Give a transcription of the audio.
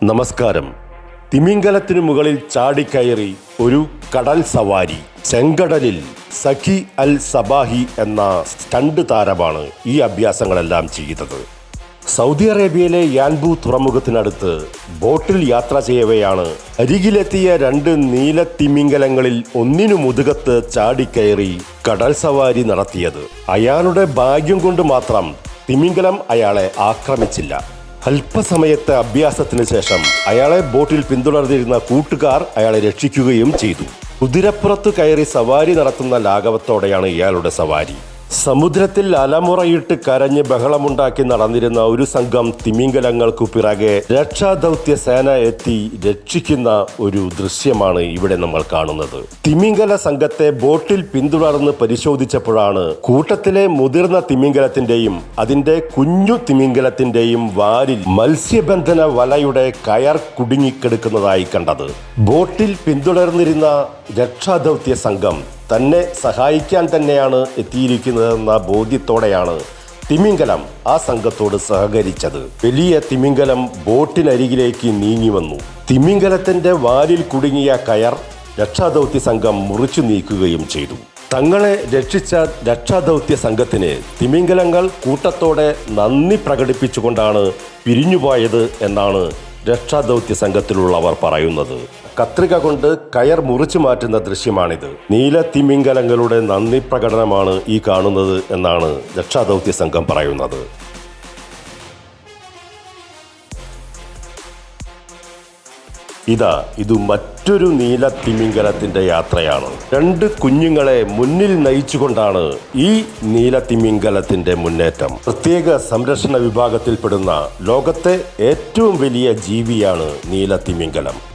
നമസ്കാരം. തിമിംഗലത്തിനു മുകളിൽ ചാടിക്കയറി ഒരു കടൽ സവാരി. ചെങ്കടലിൽ സഖി അൽ സബാഹി എന്ന സ്റ്റണ്ട് താരമാണ് ഈ അഭ്യാസങ്ങളെല്ലാം ചെയ്തത്. സൗദി അറേബ്യയിലെ യാൻബു തുറമുഖത്തിനടുത്ത് ബോട്ടിൽ യാത്ര ചെയ്യവെയാണ് അരികിലെത്തിയ രണ്ട് നീല തിമിംഗലങ്ങളിൽ ഒന്നിനു മുതുകത്ത് ചാടിക്കയറി കടൽ സവാരി നടത്തിയത്. അയാളുടെ ഭാഗ്യം കൊണ്ട് മാത്രം തിമിംഗലം അയാളെ ആക്രമിച്ചില്ല. അല്പസമയത്തെ അഭ്യാസത്തിന് ശേഷം അയാളെ ബോട്ടിൽ പിന്തുടർന്നിരുന്ന കൂട്ടുകാർ അയാളെ രക്ഷിക്കുകയും ചെയ്തു. കുതിരപ്പുറത്ത് കയറി സവാരി നടത്തുന്ന ലാഘവത്തോടെയാണ് ഇയാളുടെ സവാരി. സമുദ്രത്തിൽ അലമുറയിട്ട് കരഞ്ഞ് ബഹളമുണ്ടാക്കി നടന്നിരുന്ന ഒരു സംഘം തിമിംഗലങ്ങൾക്കു പിറകെ രക്ഷാദൗത്യ സേന എത്തി രക്ഷിക്കുന്ന ഒരു ദൃശ്യമാണ് ഇവിടെ നമ്മൾ കാണുന്നത്. തിമിംഗല സംഘത്തെ ബോട്ടിൽ പിന്തുടർന്ന് പരിശോധിച്ചപ്പോഴാണ് കൂട്ടത്തിലെ മുതിർന്ന തിമിംഗലത്തിന്റെയും അതിന്റെ കുഞ്ഞു തിമിംഗലത്തിന്റെയും വാലിൽ മത്സ്യബന്ധന വലയുടെ കയർ കുടുങ്ങിക്കിടക്കുന്നതായി കണ്ടത്. ബോട്ടിൽ പിന്തുടർന്നിരുന്ന രക്ഷാദൗത്യ സംഘം തന്നെ സഹായിക്കാൻ തന്നെയാണ് എത്തിയിരിക്കുന്നതെന്ന ബോധ്യത്തോടെയാണ് തിമിംഗലം ആ സംഘത്തോട് സഹകരിച്ചത്. വലിയ തിമിംഗലം ബോട്ടിനരികിലേക്ക് നീങ്ങി വന്നു. തിമിംഗലത്തിന്റെ വാലിൽ കുടുങ്ങിയ കയർ രക്ഷാദൗത്യ സംഘം മുറിച്ചു നീക്കുകയും ചെയ്തു. തങ്ങളെ രക്ഷിച്ച രക്ഷാദൗത്യ സംഘത്തിന് തിമിംഗലങ്ങൾ കൂട്ടത്തോടെ നന്ദി പ്രകടിപ്പിച്ചുകൊണ്ടാണ് പിരിഞ്ഞുപോയത് എന്നാണ് രക്ഷാദൗത്യ സംഘത്തിലുള്ളവർ പറയുന്നത്. കത്രിക കൊണ്ട് കയർ മുറിച്ചു മാറ്റുന്ന ദൃശ്യമാണിത്. നീല തിമിംഗലങ്ങളുടെ നന്ദി പ്രകടനമാണ് ഈ കാണുന്നത് എന്നാണ് രക്ഷാദൗത്യ സംഘം പറയുന്നത്. ഇത് മറ്റൊരു നീല തിമിംഗലത്തിന്റെ യാത്രയാണ്. രണ്ട് കുഞ്ഞുങ്ങളെ മുന്നിൽ നയിച്ചുകൊണ്ടാണ് ഈ നീല തിമിംഗലത്തിന്റെ മുന്നേറ്റം. പ്രത്യേക സംരക്ഷണ വിഭാഗത്തിൽപ്പെടുന്ന ലോകത്തെ ഏറ്റവും വലിയ ജീവിയാണ് നീല തിമിംഗലം.